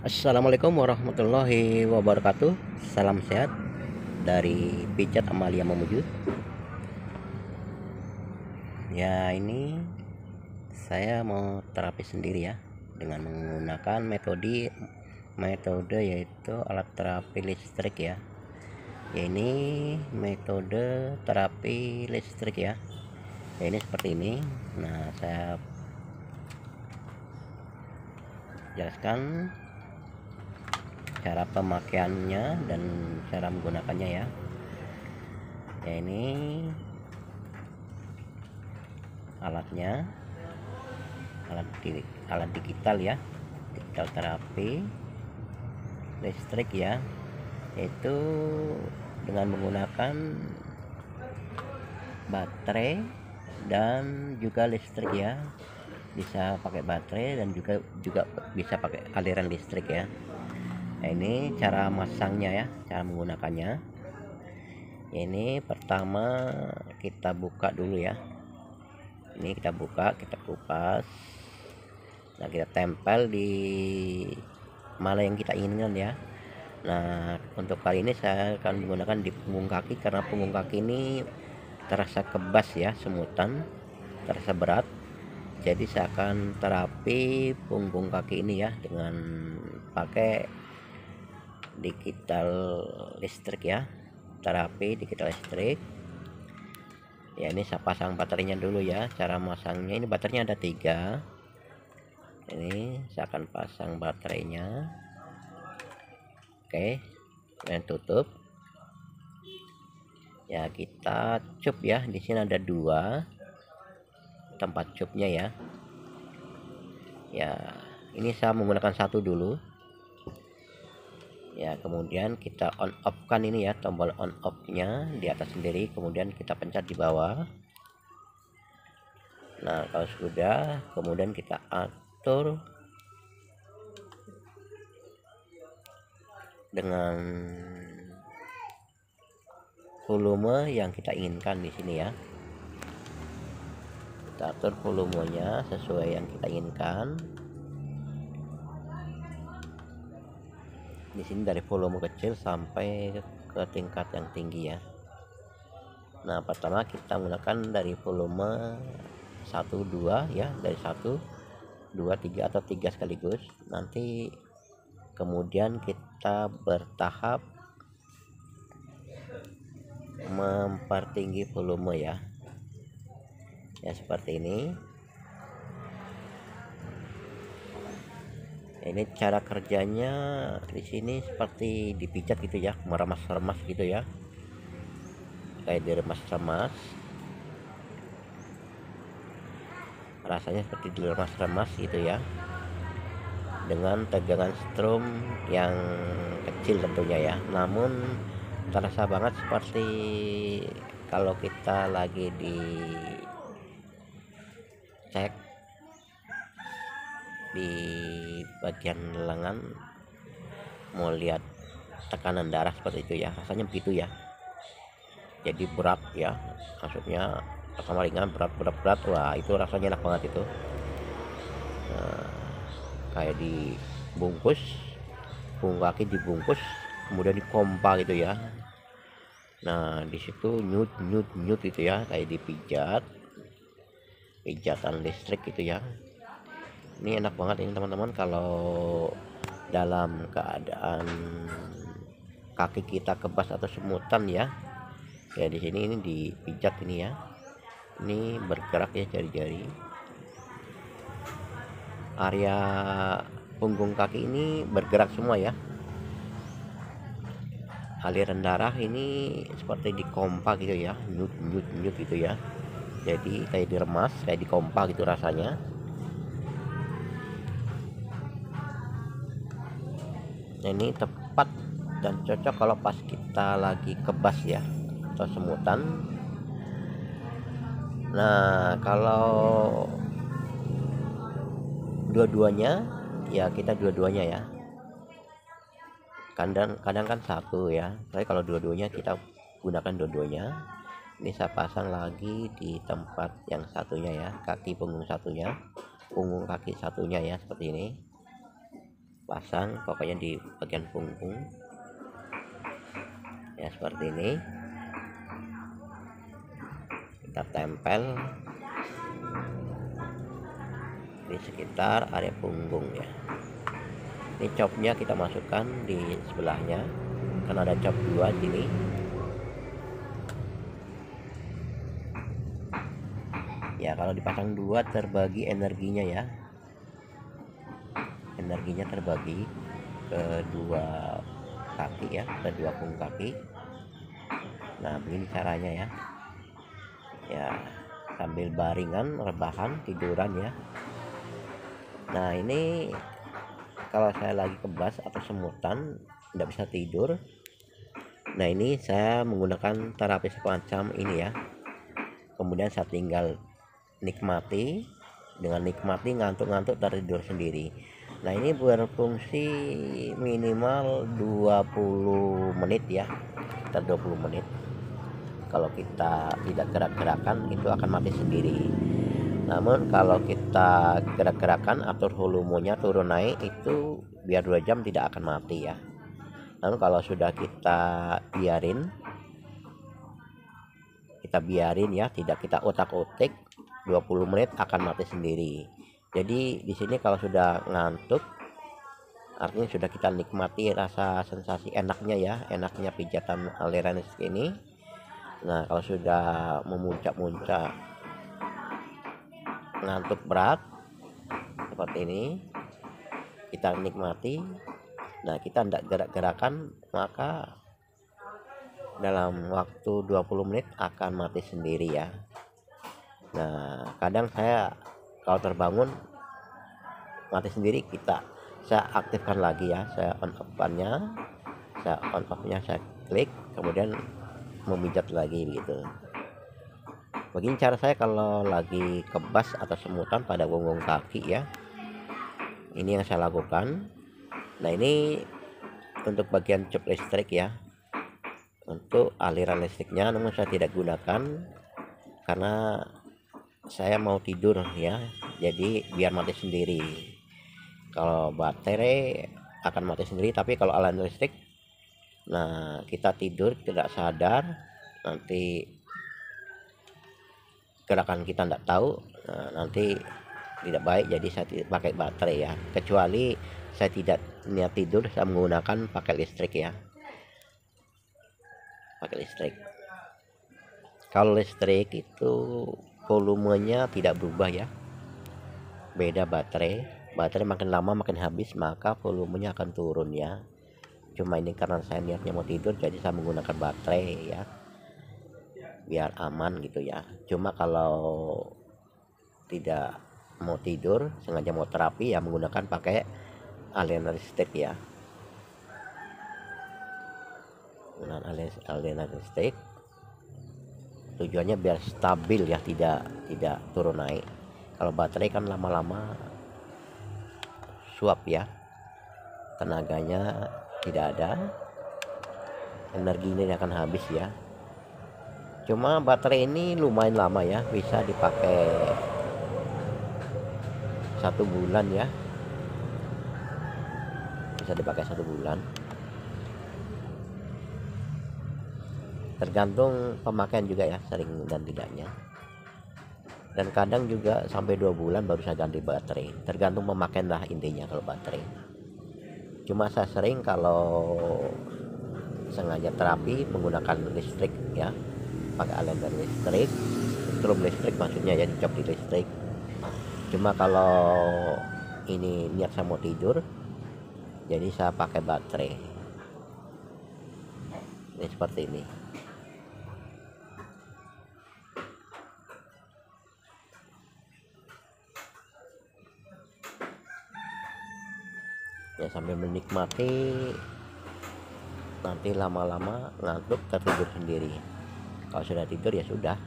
Assalamualaikum warahmatullahi wabarakatuh. Salam sehat dari Pijat Amalia Mamuju. Ya, ini saya mau terapi sendiri ya, dengan menggunakan metode yaitu alat terapi listrik ya. Ya, ini metode terapi listrik ya. Ya, ini seperti ini. Nah, saya jelaskan cara pemakaiannya dan cara menggunakannya ya. Ya, ini alatnya, alat digital ya, digital terapi listrik ya, yaitu dengan menggunakan baterai dan juga listrik ya. Bisa pakai baterai dan juga bisa pakai aliran listrik ya. Nah, ini cara masangnya ya, cara menggunakannya. Ini pertama kita buka dulu ya. Ini kita buka, kita kupas. Nah, kita tempel di mana yang kita inginkan ya. Nah, untuk kali ini saya akan menggunakan di punggung kaki, karena punggung kaki ini terasa kebas ya, semutan, terasa berat. Jadi saya akan terapi punggung kaki ini ya dengan pakai digital listrik ya, terapi digital listrik. Ya, ini saya pasang baterainya dulu ya. Cara masangnya, ini baterainya ada 3. Ini saya akan pasang baterainya. Oke, dan tutup ya. Kita cup ya, di sini ada 2 tempat cupnya ya. Ya, ini saya menggunakan 1 dulu ya. Kemudian kita on off kan ini ya, tombol on off nya di atas sendiri, kemudian kita pencet di bawah. Nah, kalau sudah, kemudian kita atur dengan volume yang kita inginkan di sini ya. Kita atur volumenya sesuai yang kita inginkan. Di sini dari volume kecil sampai ke tingkat yang tinggi ya. Nah, pertama kita menggunakan dari volume 1 2 ya, dari 1 2 3 atau 3 sekaligus. Nanti kemudian kita bertahap mempertinggi volume ya. Ya, seperti ini. Ini cara kerjanya di sini seperti dipijat gitu ya, meremas-remas gitu ya, kayak diremas-remas. Rasanya seperti diremas-remas gitu ya, dengan tegangan strum yang kecil tentunya ya. Namun terasa banget seperti kalau kita lagi di cek di bagian lengan, mau lihat tekanan darah seperti itu ya, rasanya begitu ya. Jadi berat ya, maksudnya sama ringan, berat. Wah, itu rasanya enak banget itu. Kayak dibungkus, punggung kaki dibungkus, kemudian dipompa gitu ya. Nah, di situ nyut gitu ya, kayak dipijat, pijatan listrik gitu ya. Ini enak banget ini teman-teman, kalau dalam keadaan kaki kita kebas atau semutan ya. Ya, di sini ini dipijat ini ya. Ini bergerak ya jari-jari. Area punggung kaki ini bergerak semua ya. Aliran darah ini seperti dikompa gitu ya, nyut gitu ya. Jadi kayak diremas, kayak dikompa gitu rasanya. Ini tepat dan cocok kalau pas kita lagi kebas ya, atau semutan. Nah, kalau dua-duanya ya, kita dua-duanya ya. Kadang kan satu ya, tapi kalau dua-duanya kita gunakan dua-duanya. Ini saya pasang lagi di tempat yang satunya ya, kaki punggung satunya, punggung kaki satunya ya, seperti ini. pasang pokoknya di bagian punggung ya, seperti ini. Kita tempel di sekitar area punggung ya. Ini copnya kita masukkan di sebelahnya, kan ada cop 2 sini. Ya, kalau dipasang 2 terbagi energinya ya. Energinya terbagi ke 2 kaki ya, ke 2 punggung kaki. Nah, begini caranya ya. Ya, sambil baringan, rebahan, tiduran ya. Nah, ini kalau saya lagi kebas atau semutan tidak bisa tidur, nah ini saya menggunakan terapi semacam ini ya. Kemudian saya tinggal nikmati, dengan nikmati ngantuk-ngantuk tertidur sendiri. Nah, ini berfungsi minimal 20 menit ya, sekitar 20 menit. Kalau kita tidak gerak-gerakan itu akan mati sendiri. Namun kalau kita gerak-gerakan, atur volumenya turun naik, itu biar 2 jam tidak akan mati ya. Namun kalau sudah kita biarin ya, tidak kita otak-otik, 20 menit akan mati sendiri. Jadi di sini kalau sudah ngantuk, artinya sudah kita nikmati rasa sensasi enaknya ya, enaknya pijatan aliran listrik ini. Nah, kalau sudah memuncak-muncak ngantuk berat seperti ini, kita nikmati. Nah, kita tidak gerak-gerakan, maka dalam waktu 20 menit akan mati sendiri ya. Nah, kadang saya kalau terbangun mati sendiri, saya aktifkan lagi ya, saya on off-nya saya klik, kemudian memijat lagi gitu. Begini cara saya kalau lagi kebas atau semutan pada punggung kaki ya. Ini yang saya lakukan. Nah, ini untuk bagian cop listrik ya, untuk aliran listriknya, namun saya tidak gunakan karena saya mau tidur ya, jadi biar mati sendiri. Kalau baterai akan mati sendiri, tapi kalau aliran listrik, nah kita tidur tidak sadar, nanti gerakan kita tidak tahu, nah, nanti tidak baik. Jadi saya tidak pakai baterai ya, kecuali saya tidak niat tidur, saya menggunakan pakai listrik ya, pakai listrik. Kalau listrik itu volumenya tidak berubah ya, beda baterai makin lama makin habis, maka volumenya akan turun ya. Cuma ini karena saya niatnya mau tidur, jadi saya menggunakan baterai ya, biar aman gitu ya. Cuma kalau tidak mau tidur, sengaja mau terapi ya, menggunakan pakai aliran listrik ya. Menggunakan aliran listrik tujuannya biar stabil ya, tidak turun naik. Kalau baterai kan lama-lama suap ya, tenaganya tidak ada, energinya akan habis ya. Cuma baterai ini lumayan lama ya, bisa dipakai 1 bulan ya, bisa dipakai 1 bulan, tergantung pemakaian juga ya, sering dan tidaknya. Dan kadang juga sampai 2 bulan baru saya ganti baterai, tergantung pemakaian lah intinya kalau baterai. Cuma saya sering kalau sengaja terapi menggunakan listrik ya, pakai aliran listrik, strom listrik maksudnya ya, dicop di listrik. Cuma kalau ini niat saya mau tidur, jadi saya pakai baterai. Ini seperti ini ya, sambil menikmati, nanti lama-lama ngantuk tertidur sendiri. Kalau sudah tidur ya sudah,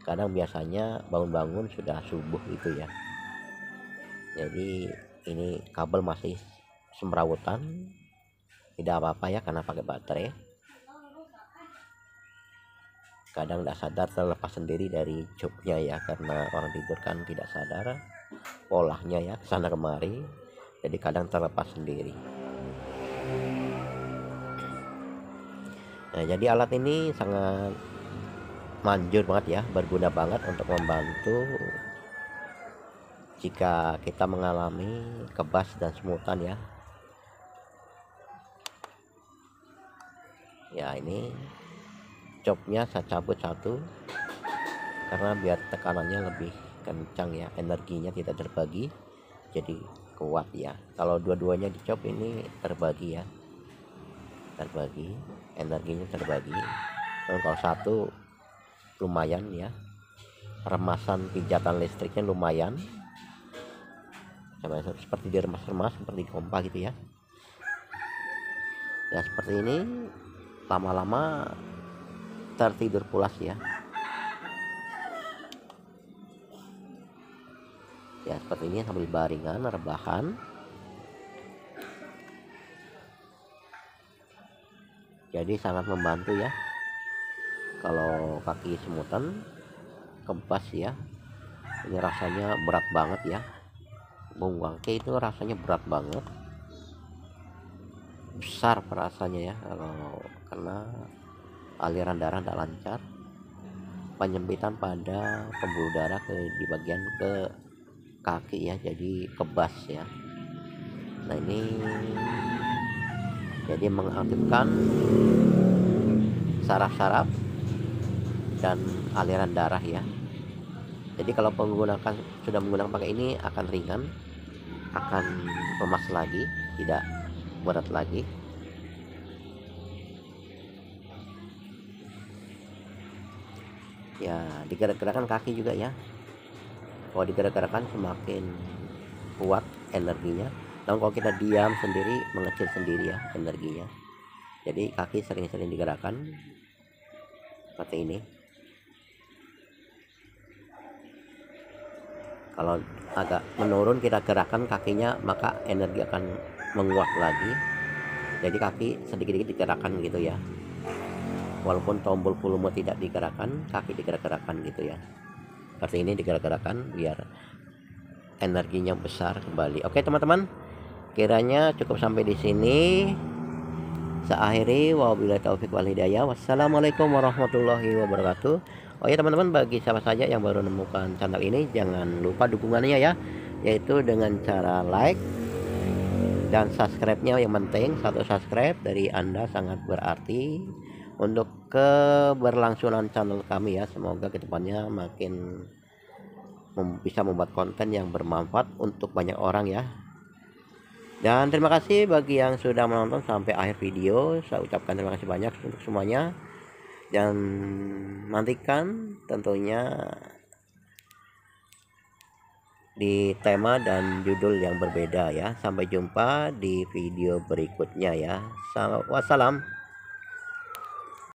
kadang biasanya bangun-bangun sudah subuh itu ya. Jadi ini kabel masih semrawutan, tidak apa-apa ya karena pakai baterai. Kadang tidak sadar terlepas sendiri dari cupnya ya, karena orang tidur kan tidak sadar polanya ya, kesana kemari. jadi kadang terlepas sendiri. Nah, jadi alat ini sangat manjur banget ya, berguna banget untuk membantu jika kita mengalami kebas dan semutan ya. Ya, ini copnya saya cabut satu karena biar tekanannya lebih kencang ya, energinya tidak terbagi jadi kuat ya. Kalau dua-duanya dicop ini terbagi ya, terbagi, energinya terbagi. Dan kalau satu lumayan ya, remasan pijatan listriknya lumayan, seperti diremas-remas seperti kompa gitu ya. Ya seperti ini, lama-lama tertidur pulas ya. Ya seperti ini sambil baringan, rebahan. Jadi sangat membantu ya kalau kaki semutan, kebas ya. Ini rasanya berat banget ya, bung bangke itu rasanya berat banget, besar perasanya ya. Kalau karena aliran darah tidak lancar, penyempitan pada pembuluh darah di bagian ke kaki ya, jadi kebas ya. Nah ini jadi mengaktifkan saraf-saraf dan aliran darah ya. Jadi kalau sudah menggunakan pakai ini akan ringan, akan lemas lagi, tidak berat lagi. Ya digerak-gerakan kaki juga ya. Kalau digerak-gerakan semakin kuat energinya. Dan kalau kita diam sendiri, mengecil sendiri ya energinya. Jadi kaki sering-sering digerakkan seperti ini. Kalau agak menurun kita gerakkan kakinya, maka energi akan menguat lagi. Jadi kaki sedikit-sedikit digerakkan gitu ya. Walaupun tombol volume tidak digerakkan, kaki digerak-gerakkan gitu ya. Seperti ini digerak-gerakkan biar energinya besar kembali. Oke teman-teman, kiranya cukup sampai di sini. Saya akhiri, wabillahi taufik wal hidayah. Wassalamualaikum warahmatullahi wabarakatuh. Oh ya teman-teman, bagi siapa saja yang baru menemukan channel ini, jangan lupa dukungannya ya, yaitu dengan cara like dan subscribe-nya. Yang penting satu subscribe dari Anda sangat berarti untuk keberlangsungan channel kami ya. Semoga kedepannya makin bisa membuat konten yang bermanfaat untuk banyak orang ya. Dan terima kasih bagi yang sudah menonton sampai akhir video. Saya ucapkan terima kasih banyak untuk semuanya. Dan nantikan tentunya di tema dan judul yang berbeda ya. Sampai jumpa di video berikutnya ya. Wassalam.